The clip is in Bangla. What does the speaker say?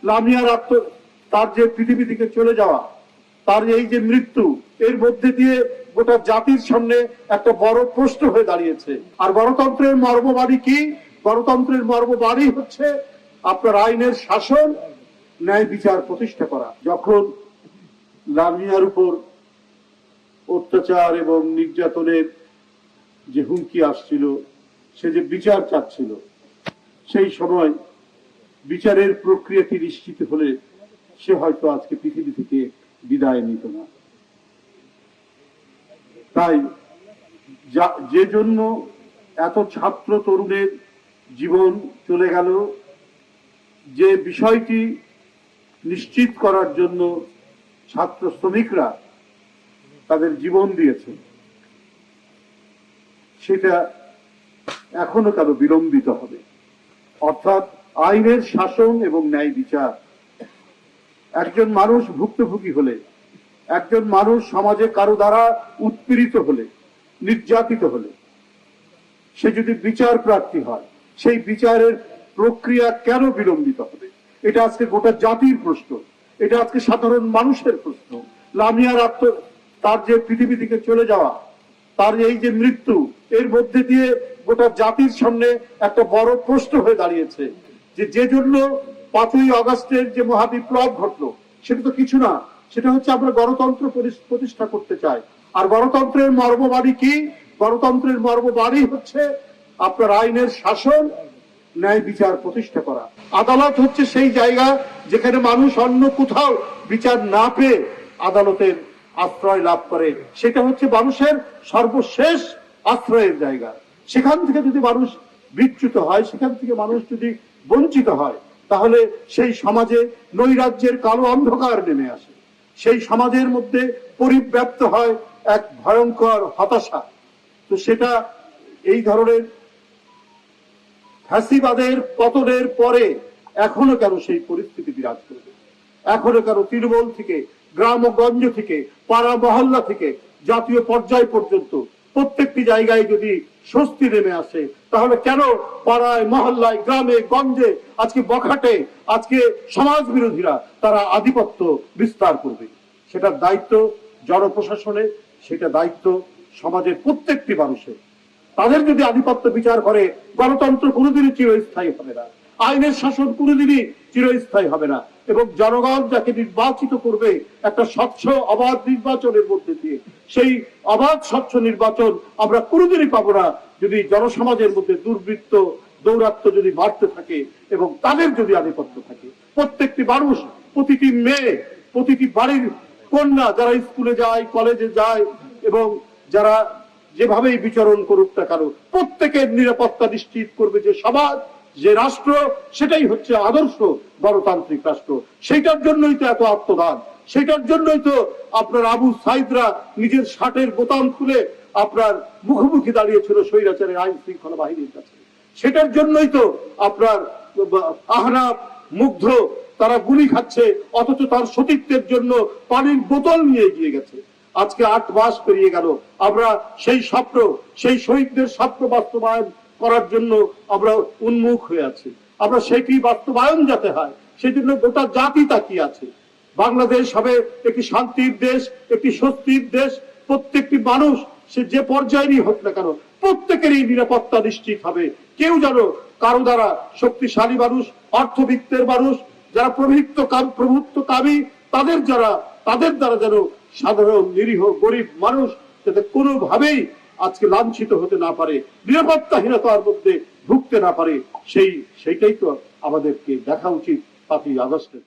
লামিয়ার তার যে পৃথিবী থেকে চলে যাওয়া, তার এই যে মৃত্যু, এর মধ্যে দিয়ে গোটা জাতির সামনে একটা বড় প্রশ্ন হয়ে দাঁড়িয়েছে। আর গণতন্ত্রের মর্মবাণী কি? গণতন্ত্রের মর্মবাণী হচ্ছে আপনার আইনের শাসন, ন্যায় বিচার প্রতিষ্ঠা করা। যখন লামিয়ার উপর অত্যাচার এবং নির্যাতনের যে হুমকি আসছিল, সে যে বিচার চাচ্ছিল, সেই সময় বিচারের প্রক্রিয়াটি নিশ্চিত হলে সে হয়তো আজকে পৃথিবী থেকে বিদায় নিত না। তাই যে জন্য এত ছাত্র তরুণের জীবন চলে গেল, যে বিষয়টি নিশ্চিত করার জন্য ছাত্র শ্রমিকরা তাদের জীবন দিয়েছে, সেটা এখনো কেন বিলম্বিত হবে? অর্থাৎ আইনের শাসন এবং ন্যায় বিচার। একজন মানুষ ভুক্তভোগী হলে, একজন মানুষ সমাজে কারো দ্বারা উৎপীড়িত হলে, নির্যাতিত হলে, সে যদি বিচার প্রার্থী হয়, সেই বিচারের প্রক্রিয়া কেন বিলম্বিত হবে? এটা আজকে গোটা জাতির প্রশ্ন, এটা আজকে সাধারণ মানুষের প্রশ্ন। লামিয়ার তার যে পৃথিবী থেকে চলে যাওয়া, তার এই যে মৃত্যু, এর মধ্যে দিয়ে গোটা জাতির সামনে একটা বড় প্রশ্ন হয়ে দাঁড়িয়েছে যে জন্য 5ই আগস্টের যে মহাবিপ্লব ঘটলো, সেটা তো কিছু না, সেটা হচ্ছে আমরা গণতন্ত্র প্রতিষ্ঠা করতে চাই। আর গণতন্ত্রের মর্মবাণী কি? গণতন্ত্রের মর্মবাণী হচ্ছে আপনার আইনের শাসন, ন্যায় বিচার প্রতিষ্ঠা করা। আদালত হচ্ছে সেই জায়গা যেখানে মানুষ অন্য কোথাও বিচার না পেয়ে আদালতের আশ্রয় লাভ করে। সেটা হচ্ছে মানুষের সর্বশেষ আশ্রয়ের জায়গা। সেখান থেকে যদি মানুষ বিচ্যুত হয়, সেখান থেকে মানুষ যদি বঞ্চিত হয়, তাহলে সেই সমাজে নৈরাজ্যের কালো অন্ধকার নেমে আসে। সেই সমাজের মধ্যে পরিব্যাপ্ত হয় এক ভয়ঙ্কর হতাশা। তো সেটা এই ধরনের ফ্যাসিবাদের পতনের পরে এখনো কেন সেই পরিস্থিতি বিরাজ করবে? এখনো কেন তৃণমূল থেকে, গ্রামগঞ্জ থেকে, পাড়া মহল্লা থেকে জাতীয় পর্যায় পর্যন্ত প্রত্যেকটি জায়গায় যদি স্বস্তি নেমে আসে, তাহলে কেন পাড়ায় মহল্লায়, গ্রামে গঞ্জে, আজকে বখাটে, আজকে সমাজ বিরোধীরা তারা আধিপত্য বিস্তার করবে? সেটার দায়িত্ব জনপ্রশাসনের, সেটা দায়িত্ব সমাজের প্রত্যেকটি মানুষের। তাদের যদি আধিপত্য বিচার করে, গণতন্ত্র কোনোদিনই চিরস্থায়ী হবে না, আইনের শাসন কোনোদিনই চিরস্থায়ী হবে না। এবং জনগণ যাকে নির্বাচিত করবে একটা স্বচ্ছ অবাধ নির্বাচনের মধ্যে দিয়ে, সেই অবাধ স্বচ্ছ নির্বাচন আমরা কোনোদিনই পাবো না যদি জনসমাজের মধ্যে দুর্বৃত্ত দৌরাত্ম্য যদি বাড়তে থাকে এবং তাদের যদি আধিপত্য থাকে। প্রত্যেকটি মানুষ, প্রতিটি মেয়ে, প্রতিটি বাড়ির কন্যা যারা স্কুলে যায়, কলেজে যায় এবং যারা যেভাবেই বিচরণ করুক না কেন, প্রত্যেকের নিরাপত্তা নিশ্চিত করবে যে সমাজ, যে রাষ্ট্র, সেটাই হচ্ছে আদর্শ গণতান্ত্রিক রাষ্ট্র। সেইটার জন্যই তো এত আত্মদান, সেটার জন্যই তো আপনার আবু সাইদরা নিজের শার্টের বোতাম খুলে আপনার মুখোমুখি দাঁড়িয়েছিল স্বৈরাচারের আইন শৃঙ্খলা বাহিনীর কাছে। সেটার জন্যই তো আপনার আহনাফ, মুগ্ধ তারা গুলি খাচ্ছে, অথচ তার সতীত্বের জন্য পানির বোতল নিয়ে এগিয়ে গেছে। আজকে 8 মাস পেরিয়ে গেল, আমরা সেই স্বপ্ন, সেই শহীদদের স্বপ্ন বাস্তবায়ন করার জন্য আমরা উন্মুখ হয়ে আছি। আমরা সেটি বাস্তবায়ন যাতে হয়, সেই জন্য গোটা জাতি তাকিয়ে আছে। বাংলাদেশ হবে একটি শান্তির দেশ, একটি স্বস্তির দেশ। প্রত্যেকটি মানুষ, সে যে পর্যায়েরই হোক না কেন, প্রত্যেকেরই নিরাপত্তা নিশ্চিত হবে। কেউ যেন কারো দ্বারা, শক্তিশালী মানুষ, অর্থবিত্তের মানুষ, যারা প্রভুত্বকামী, তাদের দ্বারা যেন সাধারণ নিরীহ গরিব মানুষ যাতে কোনোভাবেই আজকে লাঞ্ছিত হতে না পারে, নিরাপত্তাহীনতার মধ্যে ভুগতে না পারে, সেইটাই তো আমাদেরকে দেখা উচিত 5ই আগস্টে।